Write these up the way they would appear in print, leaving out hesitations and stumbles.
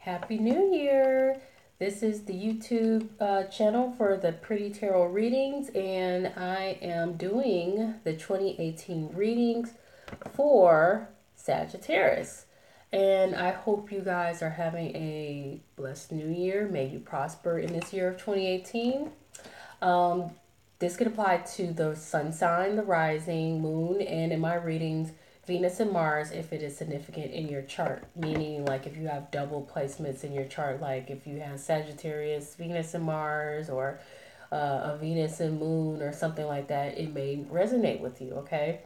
Happy New Year! This is the YouTube channel for the Pretty Tarot readings, and I am doing the 2018 readings for Sagittarius. And I hope you guys are having a blessed new year. May you prosper in this year of 2018. Um, this could apply to the sun sign, the rising, moon, and in my readings, Venus and Mars if it is significant in your chart. Meaning, like if you have double placements in your chart, like if you have Sagittarius, Venus and Mars, or a Venus and Moon, or something like that, it may resonate with you, okay?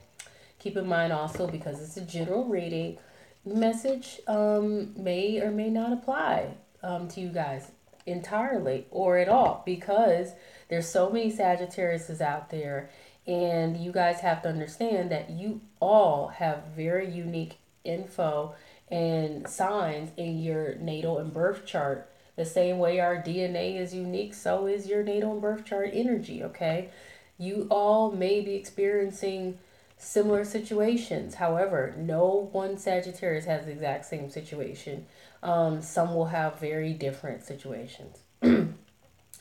Keep in mind also, because it's a general reading, message may or may not apply to you guys entirely or at all, because there's so many Sagittariuses out there, and you guys have to understand that you all have very unique info and signs in your natal and birth chart. The same way our DNA is unique, so is your natal and birth chart energy, okay? You all may be experiencing similar situations. However, no one Sagittarius has the exact same situation. Some will have very different situations.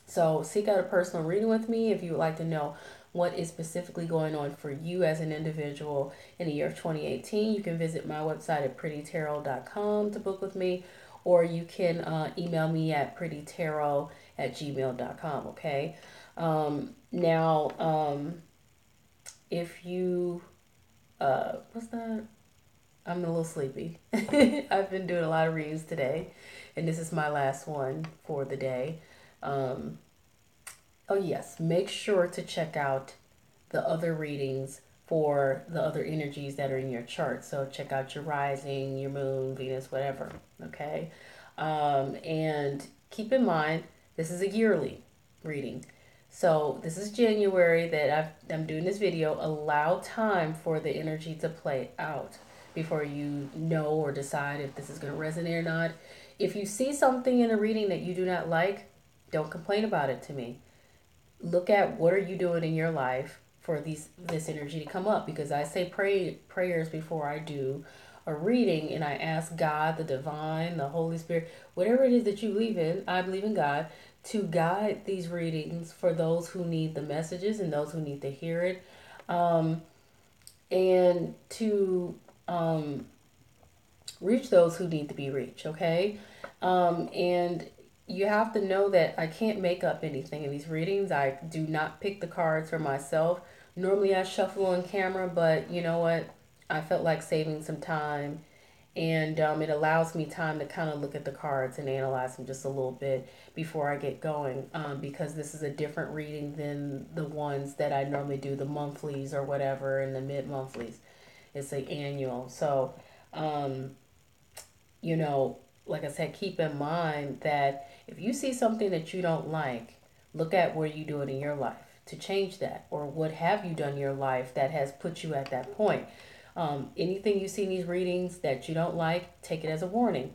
So seek out a personal reading with me if you would like to know what is specifically going on for you as an individual in the year of 2018. You can visit my website at prettytarot.com to book with me, or you can email me at prettytarot@gmail.com, okay? Now, if you, what's that? I'm a little sleepy. I've been doing a lot of readings today, and this is my last one for the day. Um, oh, yes, make sure to check out the other readings for the other energies that are in your chart. So check out your rising, your moon, Venus, whatever. Okay. And keep in mind, this is a yearly reading. So this is January that I'm doing this video. Allow time for the energy to play out before you know or decide if this is going to resonate or not. If you see something in a reading that you do not like, don't complain about it to me. Look at what are you doing in your life for this energy to come up, because I say prayers before I do a reading, and I ask God, the divine, the Holy Spirit, whatever it is that you believe in, I believe in God, to guide these readings for those who need the messages and those who need to hear it, and to reach those who need to be reached, okay? And you have to know that I can't make up anything in these readings. I do not pick the cards for myself. Normally I shuffle on camera, but you know what? I felt like saving some time, and it allows me time to kind of look at the cards and analyze them just a little bit before I get going, because this is a different reading than the ones that I normally do, the monthlies or whatever, and the mid-monthlies. It's an annual. So, um, you know, like I said, keep in mind that if you see something that you don't like, look at what you doing in your life to change that, or what have you done in your life that has put you at that point. Anything you see in these readings that you don't like, take it as a warning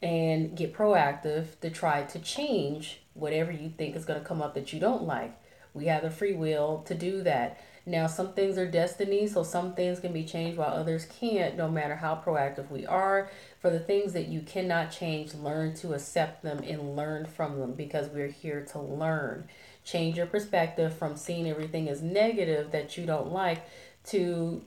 and get proactive to try to change whatever you think is going to come up that you don't like. We have the free will to do that. Now, some things are destiny, so some things can be changed while others can't, no matter how proactive we are. For the things that you cannot change, learn to accept them and learn from them, because we're here to learn. Change your perspective from seeing everything as negative that you don't like to,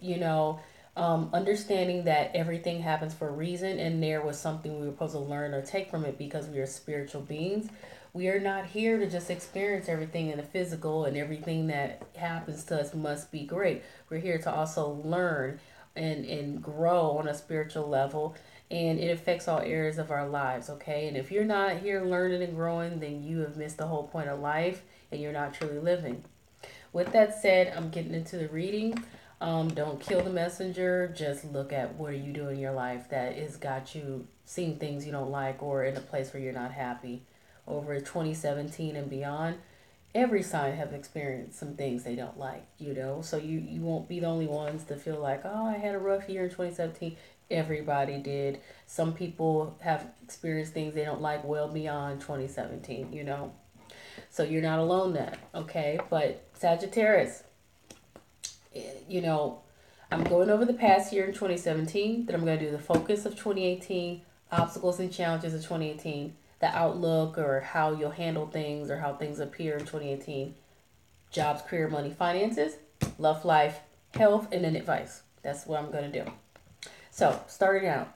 understanding that everything happens for a reason, and there was something we were supposed to learn or take from it, because we are spiritual beings. We are not here to just experience everything in the physical, and everything that happens to us must be great. We're here to also learn and grow on a spiritual level, and it affects all areas of our lives, okay? And if you're not here learning and growing, then you have missed the whole point of life, and you're not truly living. With that said, I'm getting into the reading. Don't kill the messenger. Just look at what are you doing in your life that has got you seeing things you don't like, or in a place where you're not happy. Over 2017 and beyond, every sign have experienced some things they don't like, So you won't be the only ones to feel like, oh, I had a rough year in 2017. Everybody did. Some people have experienced things they don't like well beyond 2017. So you're not alone then, okay? But Sagittarius, you know, I'm going over the past year in 2017, then I'm going to do the focus of 2018, obstacles and challenges of 2018, the outlook or how you'll handle things or how things appear in 2018, jobs, career, money, finances, love, life, health, and then advice. That's what I'm going to do. So, starting out,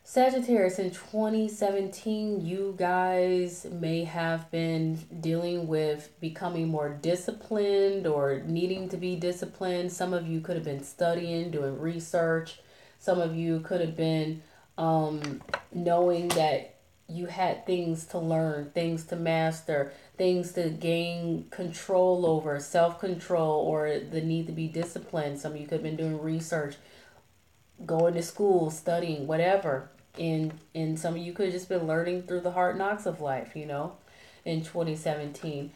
Sagittarius, in 2017, you guys may have been dealing with becoming more disciplined or needing to be disciplined. Some of you could have been studying, doing research. Some of you could have been knowing that you had things to learn, things to master, things to gain control over, self-control, or the need to be disciplined. Some of you could have been doing research, going to school, studying, whatever. And some of you could have just been learning through the hard knocks of life, you know, in 2017.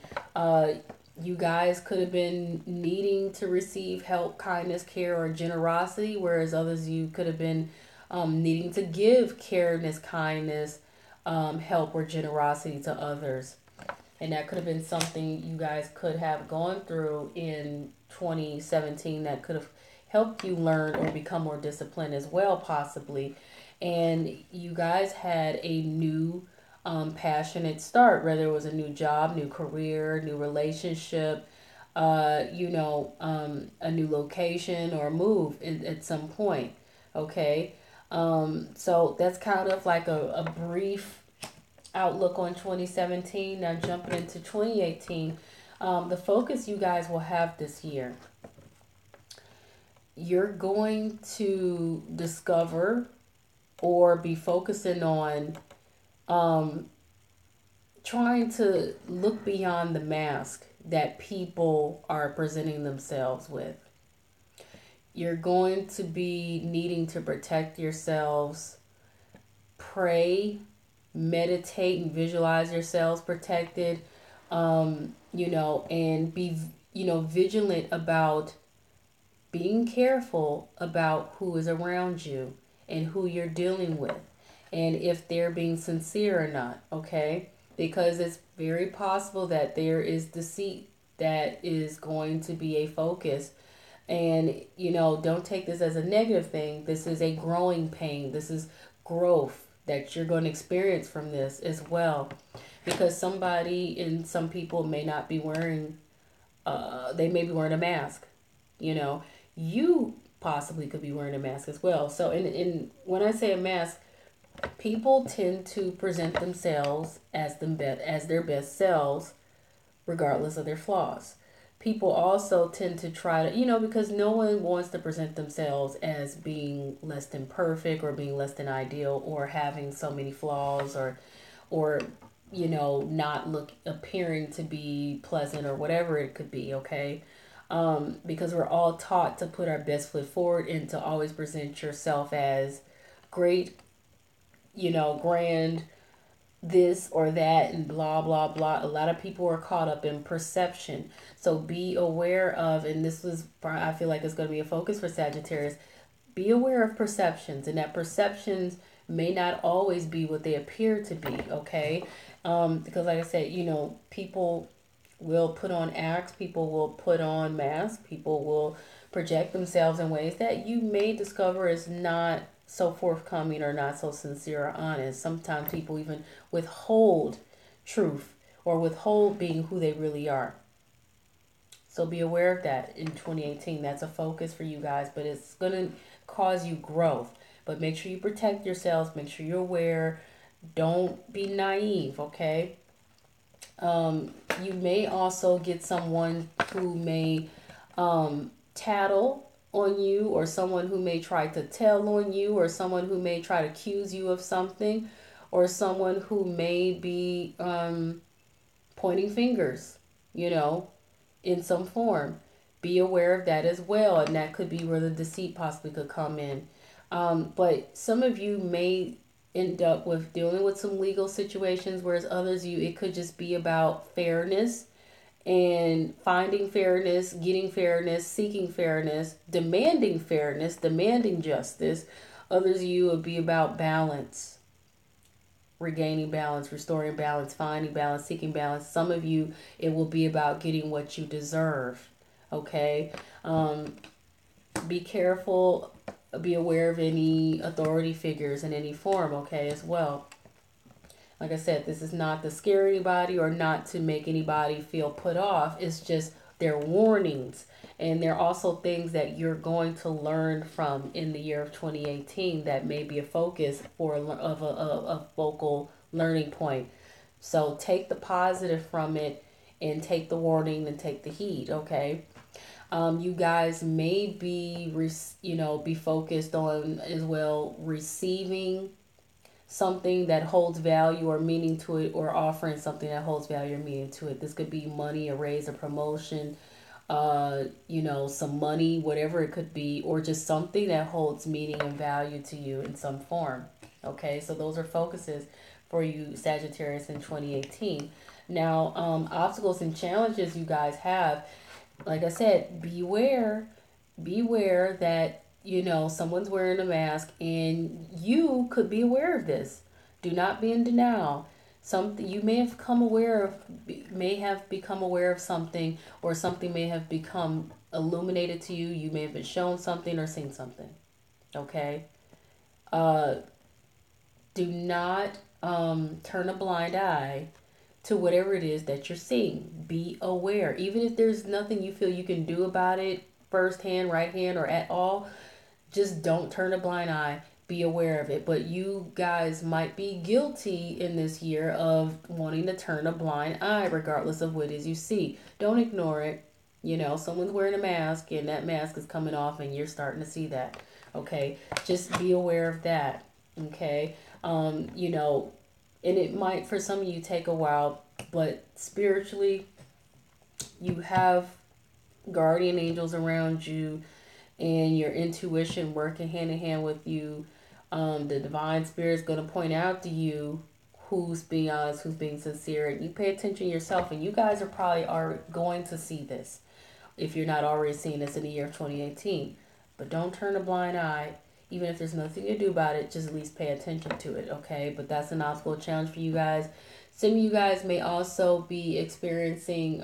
You guys could have been needing to receive help, kindness, care, or generosity, whereas others you could have been needing to give careness, kindness, help, or generosity to others. And that could have been something you guys could have gone through in 2017 that could have helped you learn or become more disciplined as well, possibly. And you guys had a new passionate start, whether it was a new job, new career, new relationship, a new location or move at some point. Okay. So that's kind of like a brief outlook on 2017. Now jumping into 2018, the focus you guys will have this year. You're going to discover or be focusing on trying to look beyond the mask that people are presenting themselves with. You're going to be needing to protect yourselves, pray, meditate, and visualize yourselves protected, and be, vigilant about being careful about who is around you and who you're dealing with and if they're being sincere or not, okay? Because it's very possible that there is deceit that is going to be a focus. And, don't take this as a negative thing. This is a growing pain. This is growth that you're going to experience from this as well. Because somebody and some people may not be wearing, they may be wearing a mask, You possibly could be wearing a mask as well. So in when I say a mask, people tend to present themselves as their best selves, regardless of their flaws. People also tend to try to, because no one wants to present themselves as being less than perfect or being less than ideal or having so many flaws or not appearing to be pleasant or whatever it could be, okay? Because we're all taught to put our best foot forward and to always present yourself as great, grand, this or that, and blah, blah, blah. A lot of people are caught up in perception. So be aware of, and this was, I feel like it's going to be a focus for Sagittarius, be aware of perceptions, and that perceptions may not always be what they appear to be, okay? Because like I said, people will put on acts, people will put on masks, people will project themselves in ways that you may discover is not so forthcoming or not so sincere or honest. Sometimes people even withhold truth or withhold being who they really are. So be aware of that in 2018. That's a focus for you guys, but it's going to cause you growth. But make sure you protect yourselves. Make sure you're aware. Don't be naive, okay? You may also get someone who may tattle on you, or someone who may try to tell on you, or someone who may try to accuse you of something, or someone who may be pointing fingers, in some form. Be aware of that as well, and that could be where the deceit possibly could come in. But some of you may end up with dealing with some legal situations, whereas others, it could just be about fairness and finding fairness, getting fairness, seeking fairness, demanding justice. Others of you would be about balance, regaining balance, restoring balance, finding balance, seeking balance. Some of you, it will be about getting what you deserve, okay? Be careful be aware of any authority figures in any form, okay, as well. Like I said, this is not to scare anybody or not to make anybody feel put off. It's just they're warnings. And they're also things that you're going to learn from in the year of 2018 that may be a focus of a focal learning point. So take the positive from it and take the warning and take the heat, okay? You guys may be, be focused on as well receiving something that holds value or meaning to it, or offering something that holds value or meaning to it. This could be money, a raise, a promotion, some money, whatever it could be, or just something that holds meaning and value to you in some form. Okay, so those are focuses for you, Sagittarius, in 2018. Now, obstacles and challenges you guys have, like I said, beware that someone's wearing a mask and you could be aware of this. Do not be in denial. Something you may have become aware of something, or something may have become illuminated to you. You may have been shown something or seen something. Okay. Do not turn a blind eye to whatever it is that you're seeing. Be aware, even if there's nothing you feel you can do about it firsthand, right hand, or at all. Just don't turn a blind eye. Be aware of it. But you guys might be guilty in this year of wanting to turn a blind eye regardless of what it is you see. Don't ignore it. Someone's wearing a mask and that mask is coming off and you're starting to see that. Okay? Just be aware of that. Okay? And it might for some of you take a while, but spiritually you have guardian angels around you, and your intuition working hand in hand with you. The divine spirit is going to point out to you who's being honest, who's being sincere. And you pay attention yourself, and you guys are going to see this if you're not already seeing this in the year of 2018. But don't turn a blind eye. Even if there's nothing to do about it, just at least pay attention to it, okay? But that's an obstacle challenge for you guys. Some of you guys may also be experiencing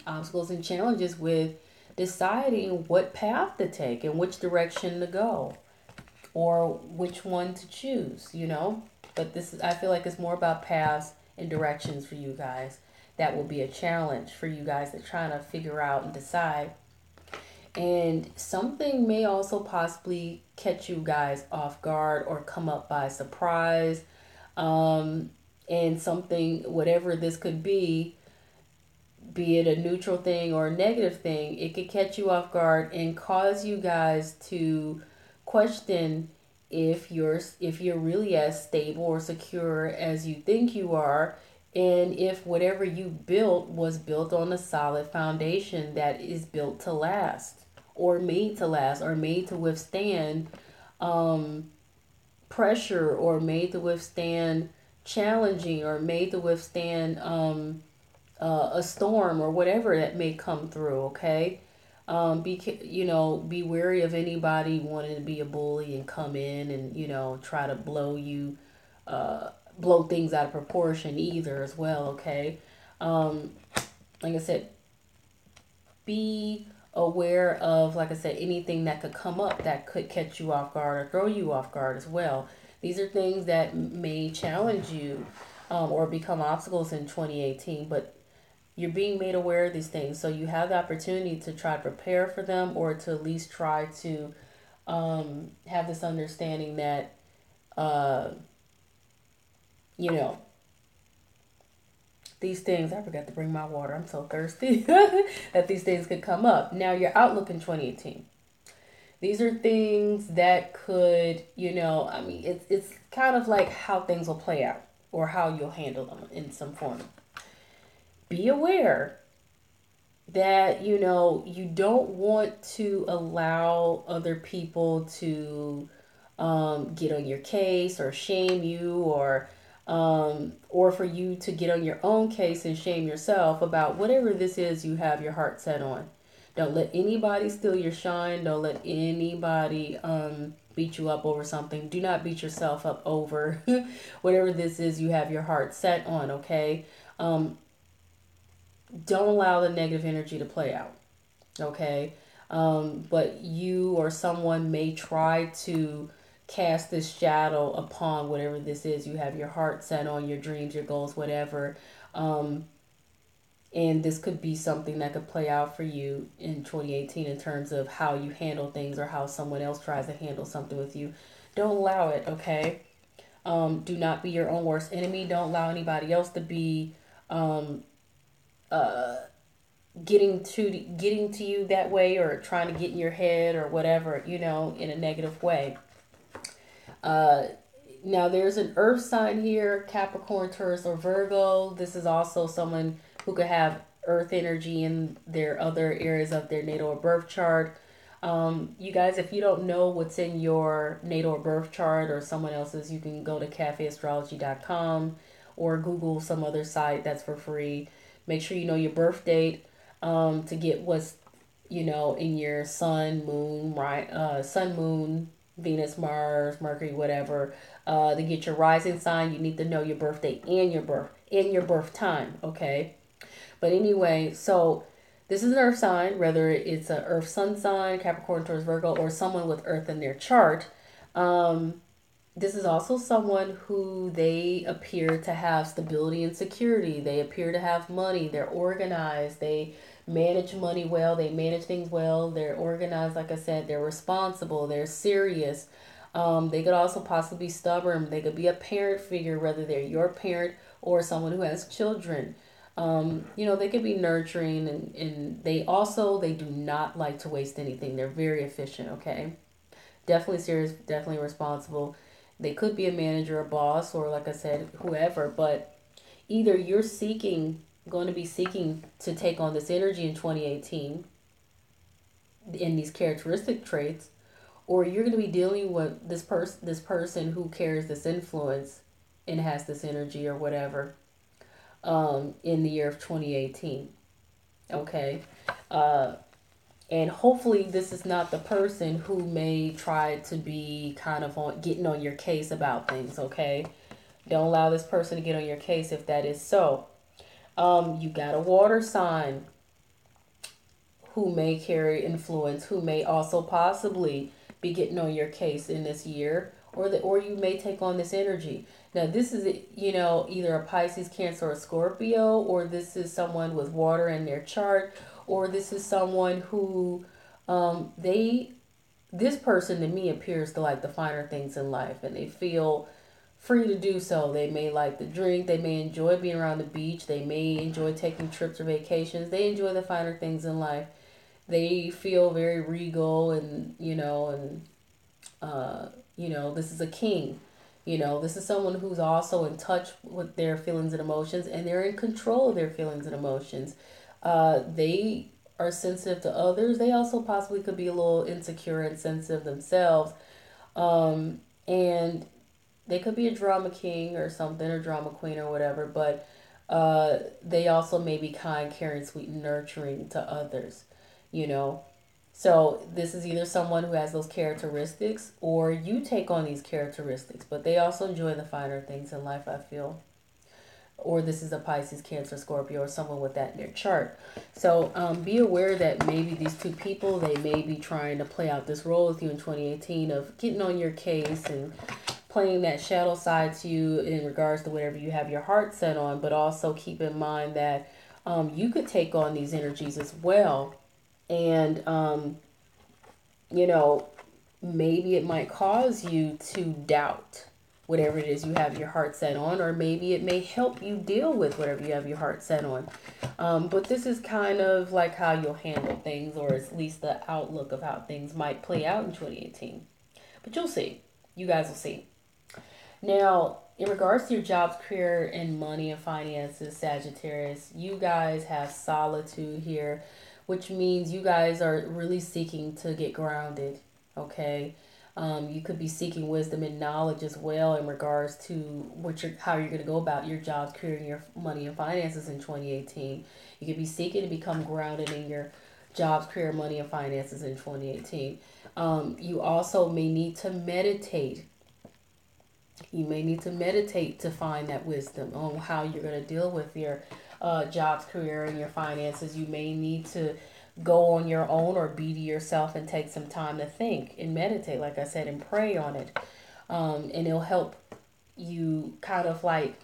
obstacles and challenges with deciding what path to take and which direction to go, or which one to choose, But I feel like it's more about paths and directions for you guys. That will be a challenge for you guys that trying to figure out and decide. And something may also possibly catch you guys off guard or come up by surprise. And something, whatever this could be it a neutral thing or a negative thing, it could catch you off guard and cause you guys to question if you're really as stable or secure as you think you are, and if whatever you built was built on a solid foundation that is built to last, or made to withstand pressure, or made to withstand challenging, or made to withstand a storm or whatever that may come through. Okay. Be wary of anybody wanting to be a bully and come in and try to blow things out of proportion either as well. Okay. Like I said, be aware of, like I said, anything that could come up that could catch you off guard or throw you off guard as well. These are things that may challenge you or become obstacles in 2018, but you're being made aware of these things. So you have the opportunity to try to prepare for them, or to at least try to have this understanding that, these things, I forgot to bring my water. I'm so thirsty that these things could come up. Now, your outlook in 2018. These are things that could, it's kind of like how things will play out or how you'll handle them in some form. Be aware that, you don't want to allow other people to get on your case or shame you, or for you to get on your own case and shame yourself about whatever this is you have your heart set on. Don't let anybody steal your shine. Don't let anybody beat you up over something. Do not beat yourself up over whatever this is you have your heart set on, okay? Don't allow the negative energy to play out, okay? But you or someone may try to cast this shadow upon whatever this is. You have your heart set on, your dreams, your goals, whatever. And this could be something that could play out for you in 2018 in terms of how you handle things or how someone else tries to handle something with you. Don't allow it, okay? Do not be your own worst enemy. Don't allow anybody else to be um, uh, getting to you that way, or trying to get in your head or whatever, in a negative way. Uh, Now there's an earth sign here, Capricorn, Taurus, or Virgo. This is also someone who could have earth energy in their other areas of their natal or birth chart. You guys, if you don't know what's in your natal or birth chart or someone else's, you can go to cafeastrology.com or Google some other site that's for free. Make sure you know your birth date to get what's, in your sun, moon, right? Sun, moon, Venus, Mars, Mercury, whatever. To get your rising sign, you need to know your birth date and your birth time, okay? But anyway, so this is an earth sign, whether it's an earth sun sign, Capricorn, Taurus, Virgo, or someone with earth in their chart. This is also someone who they appear to have stability and security. They appear to have money. They're organized. They manage money well. They manage things well. They're organized, like I said. They're responsible. They're serious. They could also possibly be stubborn. They could be a parent figure, whether they're your parent or someone who has children. They could be nurturing, and they do not like to waste anything. They're very efficient, okay? Definitely serious, definitely responsible. They could be a manager, a boss, or like I said, whoever, but either you're going to be seeking to take on this energy in 2018 in these characteristic traits, or you're going to be dealing with this person who carries this influence and has this energy or whatever in the year of 2018. Okay. And hopefully this is not the person who may try to be kind of getting on your case about things, okay? Don't allow this person to get on your case if that is so. You got a water sign who may carry influence, who may also possibly be getting on your case in this year, or you may take on this energy. Now this is, either a Pisces, Cancer, or Scorpio, or this is someone with water in their chart, or this is someone who this person to me appears to like the finer things in life, and they feel free to do so. They may like to drink, they may enjoy being around the beach, they may enjoy taking trips or vacations, they enjoy the finer things in life. They feel very regal, and this is a king. This is someone who's also in touch with their feelings and emotions, and they're in control of their feelings and emotions. They are sensitive to others. They also possibly could be a little insecure and sensitive themselves. And they could be a drama king or something, or drama queen or whatever, but they also may be kind, caring, sweet, and nurturing to others, So this is either someone who has those characteristics, or you take on these characteristics, but they also enjoy the finer things in life, I feel. Or this is a Pisces, Cancer, Scorpio, or someone with that in their chart. So be aware that maybe these two people, they may be trying to play out this role with you in 2018 of getting on your case and playing that shadow side to you in regards to whatever you have your heart set on. But also keep in mind that you could take on these energies as well. And, maybe it might cause you to doubt whatever it is you have your heart set on, or maybe it may help you deal with whatever you have your heart set on. But this is kind of like how you'll handle things, or at least the outlook of how things might play out in 2018. But you'll see. You guys will see. Now, in regards to your jobs, career, and money and finances, Sagittarius, you guys have solitude here, which means you guys are really seeking to get grounded, okay? You could be seeking wisdom and knowledge as well in regards to how you're going to go about your jobs, career, and your money and finances in 2018. You could be seeking to become grounded in your jobs, career, money, and finances in 2018. You also may need to meditate. You may need to meditate to find that wisdom on how you're going to deal with your jobs, career, and your finances. You may need to go on your own or be to yourself and take some time to think and meditate, like I said, and pray on it. And it'll help you kind of like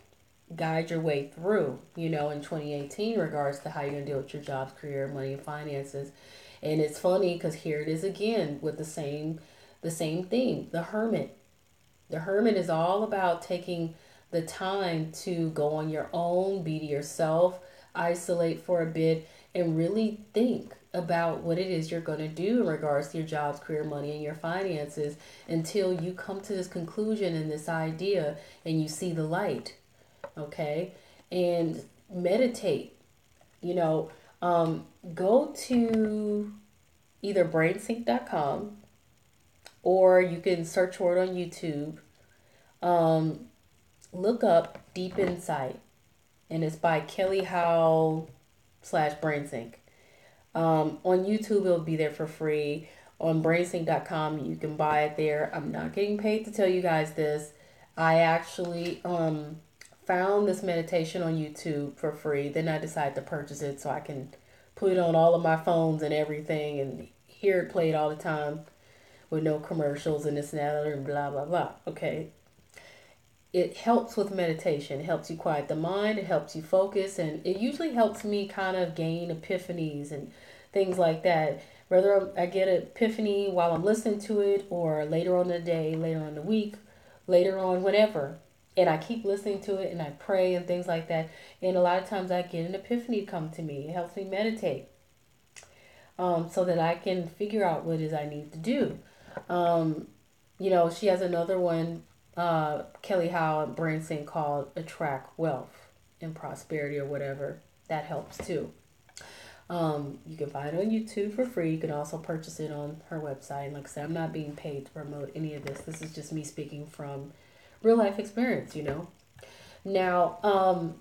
guide your way through, in 2018 regards to how you're going to deal with your jobs, career, money, and finances. And it's funny because here it is again with the same theme, the hermit. The hermit is all about taking the time to go on your own, be to yourself, isolate for a bit, and really think about what it is you're going to do in regards to your jobs, career, money, and your finances until you come to this conclusion and this idea and you see the light. Okay? And meditate. You know, go to either brainsync.com or you can search for it on YouTube. Look up Deep Insight, and it's by Kelly Howe / Brainsync. On YouTube, it'll be there for free. On brainsync.com, you can buy it there. I'm not getting paid to tell you guys this. I actually found this meditation on YouTube for free. Then I decided to purchase it so I can put it on all of my phones and everything and hear it played all the time with no commercials and this and that and blah, blah, blah. Okay. It helps with meditation. It helps you quiet the mind. It helps you focus. And it usually helps me kind of gain epiphanies and things like that. Whether I get an epiphany while I'm listening to it or later on in the day, later on in the week, later on, whenever. And I keep listening to it and I pray and things like that. And a lot of times I get an epiphany come to me. It helps me meditate so that I can figure out what it is I need to do. She has another one, Kelly Howe at Branson, called Attract Wealth and Prosperity or whatever. That helps too. You can find it on YouTube for free. You can also purchase it on her website. And like I said, I'm not being paid to promote any of this. This is just me speaking from real life experience, Now,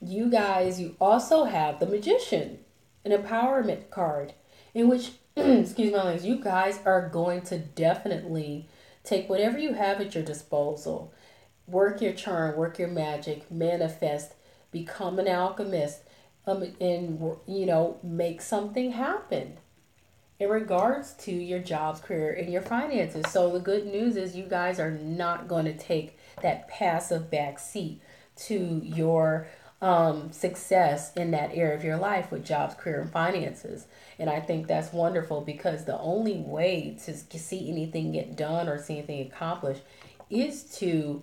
you guys, you also have the Magician, an empowerment card in which, excuse my language, you guys are going to definitely take whatever you have at your disposal, work your charm, work your magic, manifest, become an alchemist, and make something happen in regards to your jobs, career, and your finances. So the good news is you guys are not going to take that passive back seat to your success in that area of your life with jobs, career, and finances. And I think that's wonderful because the only way to see anything get done or see anything accomplished is to,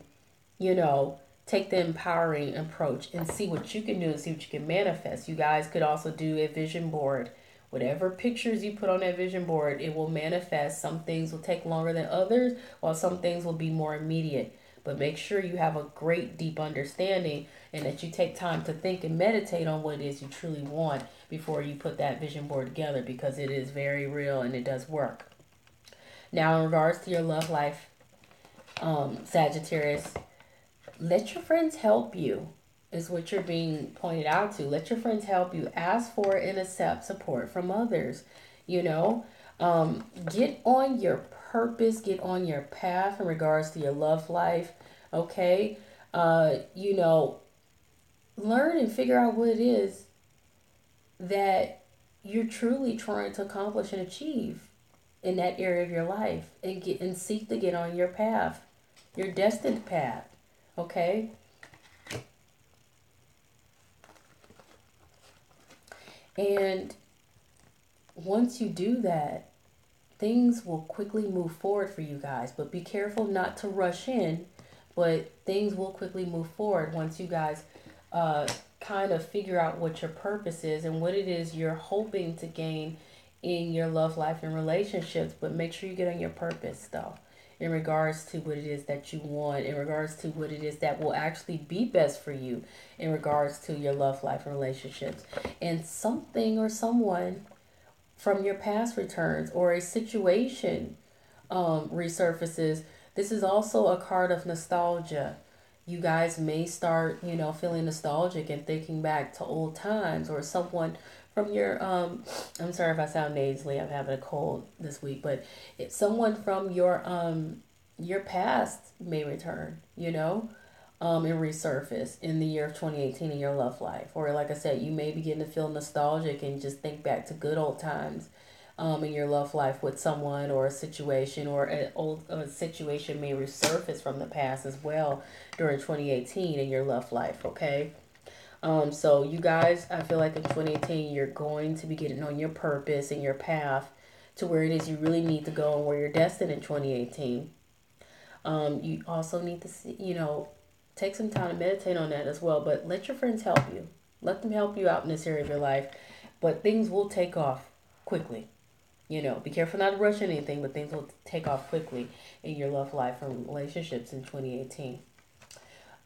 take the empowering approach and see what you can do and see what you can manifest. You guys could also do a vision board. Whatever pictures you put on that vision board, it will manifest. Some things will take longer than others, while some things will be more immediate. But make sure you have a great deep understanding and that you take time to think and meditate on what it is you truly want before you put that vision board together, because it is very real and it does work. Now, in regards to your love life, Sagittarius, let your friends help you is what you're being pointed out to. Let your friends help you. Ask for and accept support from others. Get on your purpose, get on your path in regards to your love life. Okay. Learn and figure out what it is that you're truly trying to accomplish and achieve in that area of your life, and seek to get on your path, your destined path. Okay. And once you do that, things will quickly move forward for you guys. But be careful not to rush in. But things will quickly move forward once you guys kind of figure out what your purpose is and what it is you're hoping to gain in your love life and relationships. But make sure you get on your purpose, though, in regards to what it is that you want, in regards to what it is that will actually be best for you in regards to your love life and relationships. And something or someone from your past returns, or a situation resurfaces. This is also a card of nostalgia. You guys may start, feeling nostalgic and thinking back to old times, or someone from your, I'm sorry if I sound nasally, I'm having a cold this week, but someone from your past may return, and resurface in the year of 2018 in your love life. Or like I said, you may begin to feel nostalgic and just think back to good old times in your love life with someone or a situation, or a situation may resurface from the past as well during 2018 in your love life, okay? So you guys, I feel like in 2018, you're going to be getting on your purpose and your path to where it is you really need to go and where you're destined in 2018. You also need to see, take some time to meditate on that as well, but let your friends help you. Let them help you out in this area of your life, but things will take off quickly. Be careful not to rush anything, but things will take off quickly in your love life and relationships in 2018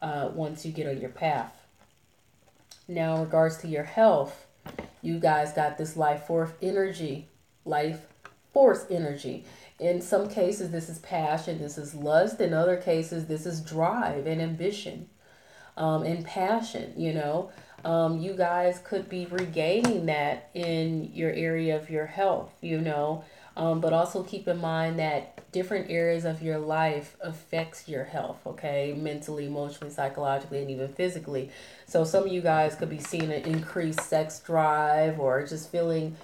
once you get on your path. Now, in regards to your health, you guys got this life force energy. In some cases, this is passion, this is lust. In other cases, this is drive and ambition and passion, you guys could be regaining that in your area of your health, but also keep in mind that different areas of your life affects your health, okay? Mentally, emotionally, psychologically, and even physically. So some of you guys could be seeing an increased sex drive, or just feeling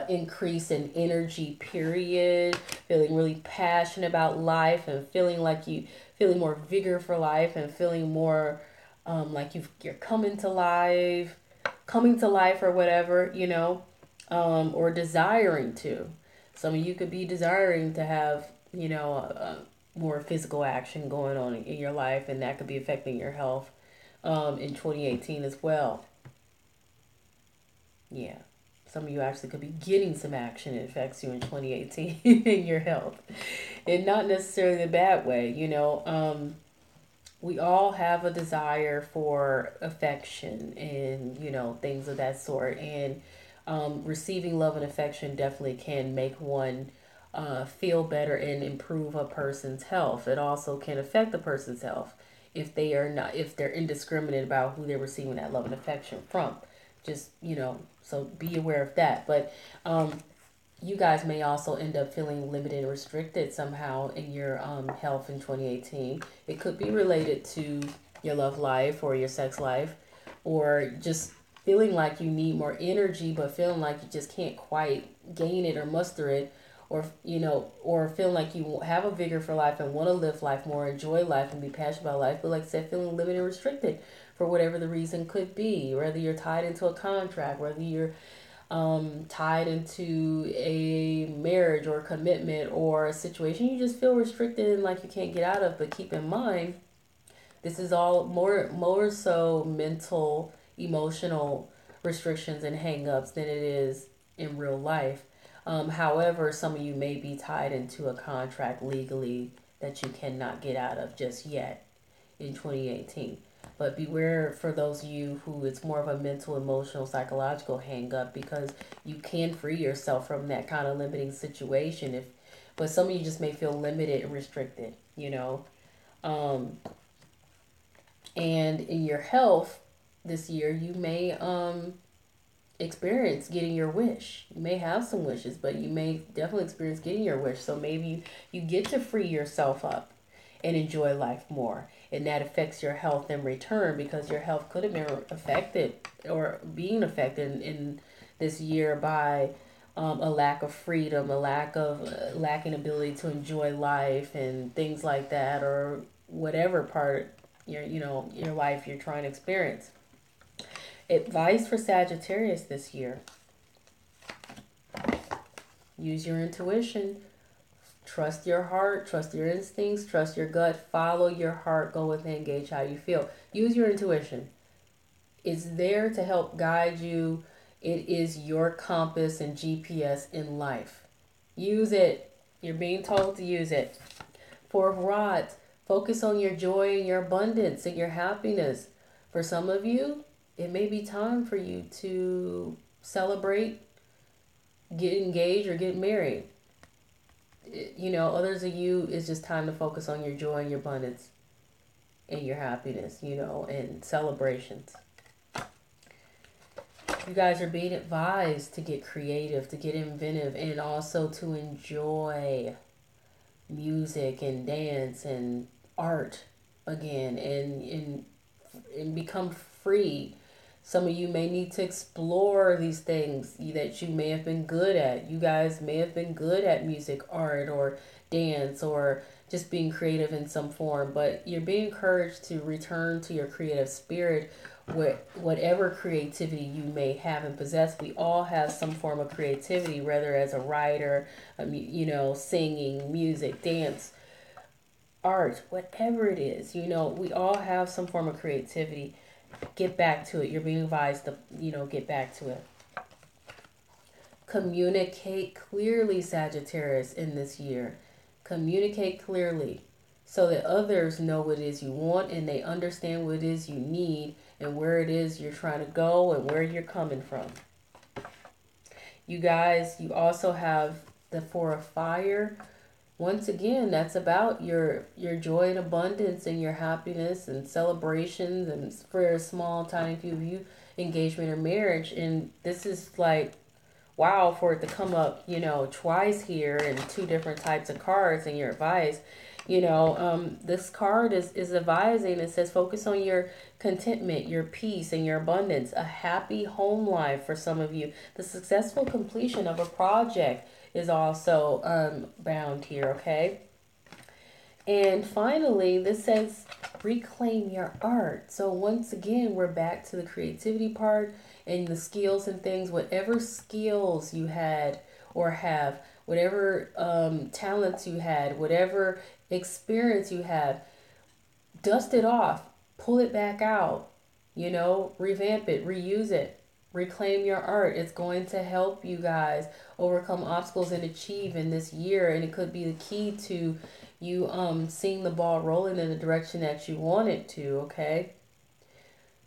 increase in energy, period, feeling really passionate about life, and feeling more vigor for life, and feeling more like you're coming to life or whatever, or desiring to. Some of you could be desiring to have, more physical action going on in your life, and that could be affecting your health in 2018 as well. Yeah. Some of you actually could be getting some action that affects you in 2018 in your health. And not necessarily the bad way, we all have a desire for affection and, things of that sort. And receiving love and affection definitely can make one feel better and improve a person's health. It also can affect a person's health if they're indiscriminate about who they're receiving that love and affection from. Just, so be aware of that. But you guys may also end up feeling limited and restricted somehow in your health in 2018. It could be related to your love life or your sex life, or just feeling like you need more energy, but feeling like you just can't quite gain it or muster it, or feeling like you have a vigor for life and want to live life more, enjoy life, and be passionate about life, but like I said, feeling limited and restricted for whatever the reason could be, whether you're tied into a contract, whether you're tied into a marriage or commitment or a situation you just feel restricted and like you can't get out of. But keep in mind, this is all more so mental, emotional restrictions and hang-ups than it is in real life. However, some of you may be tied into a contract legally that you cannot get out of just yet in 2018. But beware for those of you who it's more of a mental, emotional, psychological hang up, because you can free yourself from that kind of limiting situation. But some of you just may feel limited and restricted, And in your health this year, you may experience getting your wish. You may have some wishes, but you may definitely experience getting your wish. So maybe you get to free yourself up and enjoy life more. And that affects your health in return, because your health could have been affected or being affected in this year by a lack of freedom, a lacking ability to enjoy life and things like that, or whatever part your life you're trying to experience. Advice for Sagittarius this year: use your intuition. Trust your heart, trust your instincts, trust your gut, follow your heart, go within, gauge how you feel. Use your intuition. It's there to help guide you. It is your compass and GPS in life. Use it. You're being told to use it. Four of Rods, focus on your joy and your abundance and your happiness. For some of you, it may be time for you to celebrate, get engaged, or get married. Others of you, it's just time to focus on your joy and your abundance and your happiness, and celebrations. You guys are being advised to get creative, to get inventive, and also to enjoy music and dance and art again and become free. Some of you may need to explore these things that you may have been good at. You guys may have been good at music, art, or dance, or just being creative in some form, but you're being encouraged to return to your creative spirit with whatever creativity you may have and possess. We all have some form of creativity, whether as a writer, singing, music, dance, art, whatever it is. We all have some form of creativity. Get back to it. You're being advised to, get back to it. Communicate clearly, Sagittarius, in this year. Communicate clearly so that others know what it is you want and they understand what it is you need and where it is you're trying to go and where you're coming from. You guys, you also have the Four of Fire. Once again, that's about your joy and abundance and your happiness and celebrations, and for a small, tiny few of you, engagement or marriage. And this is like, wow, for it to come up, twice here in two different types of cards and your advice. This card is advising. It says focus on your contentment, your peace, and your abundance. A happy home life for some of you. The successful completion of a project is also bound here, okay? And finally, this says reclaim your art. So once again, we're back to the creativity part and the skills and things. Whatever skills you had or have, whatever talents you had, whatever experience you have, dust it off, pull it back out, revamp it, reuse it, reclaim your art. It's going to help you guys overcome obstacles and achieve in this year, and it could be the key to you seeing the ball rolling in the direction that you want it to, okay?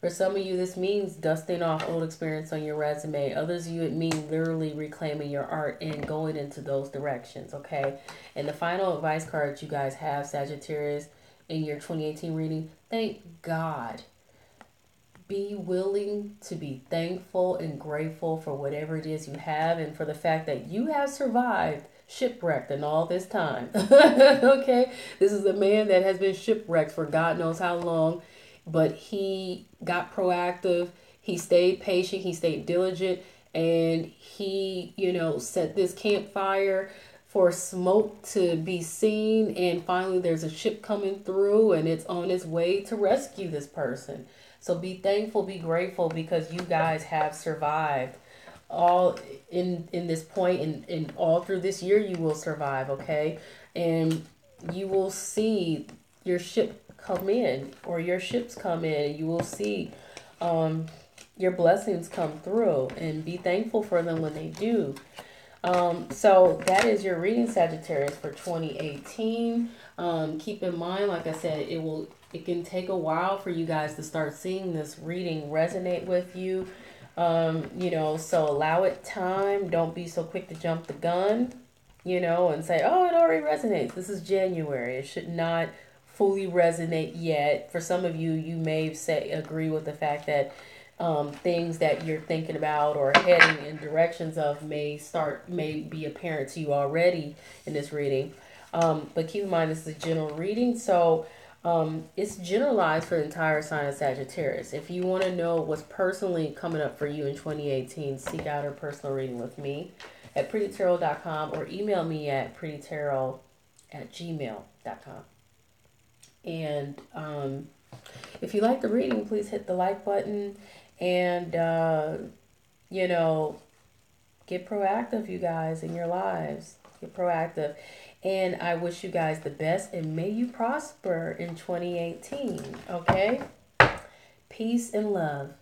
For some of you, this means dusting off old experience on your resume. Others of you, it means literally reclaiming your art and going into those directions, okay? And the final advice card you guys have, Sagittarius, in your 2018 reading, thank God. Be willing to be thankful and grateful for whatever it is you have and for the fact that you have survived shipwrecked in all this time. Okay? This is a man that has been shipwrecked for God knows how long. But he got proactive, he stayed patient, he stayed diligent, and he, set this campfire for smoke to be seen. And finally, there's a ship coming through and it's on its way to rescue this person. So be thankful, be grateful, because you guys have survived all in this point, and all through this year you will survive, okay? And you will see your ship come in, or your ships come in, and you will see your blessings come through, and be thankful for them when they do. So that is your reading, Sagittarius, for 2018. Keep in mind, like I said, it can take a while for you guys to start seeing this reading resonate with you. So allow it time. Don't be so quick to jump the gun, and say, oh, it already resonates. This is January. It should not fully resonate yet. For some of you, you may agree with the fact that things that you're thinking about or heading in directions of may be apparent to you already in this reading. But keep in mind, this is a general reading, so it's generalized for the entire sign of Sagittarius. If you want to know what's personally coming up for you in 2018, seek out a personal reading with me at prettytarot.com or email me at prettytarot@gmail.com. And if you like the reading, please hit the like button and, get proactive, you guys, in your lives. Get proactive. And I wish you guys the best, and may you prosper in 2018, okay? Peace and love.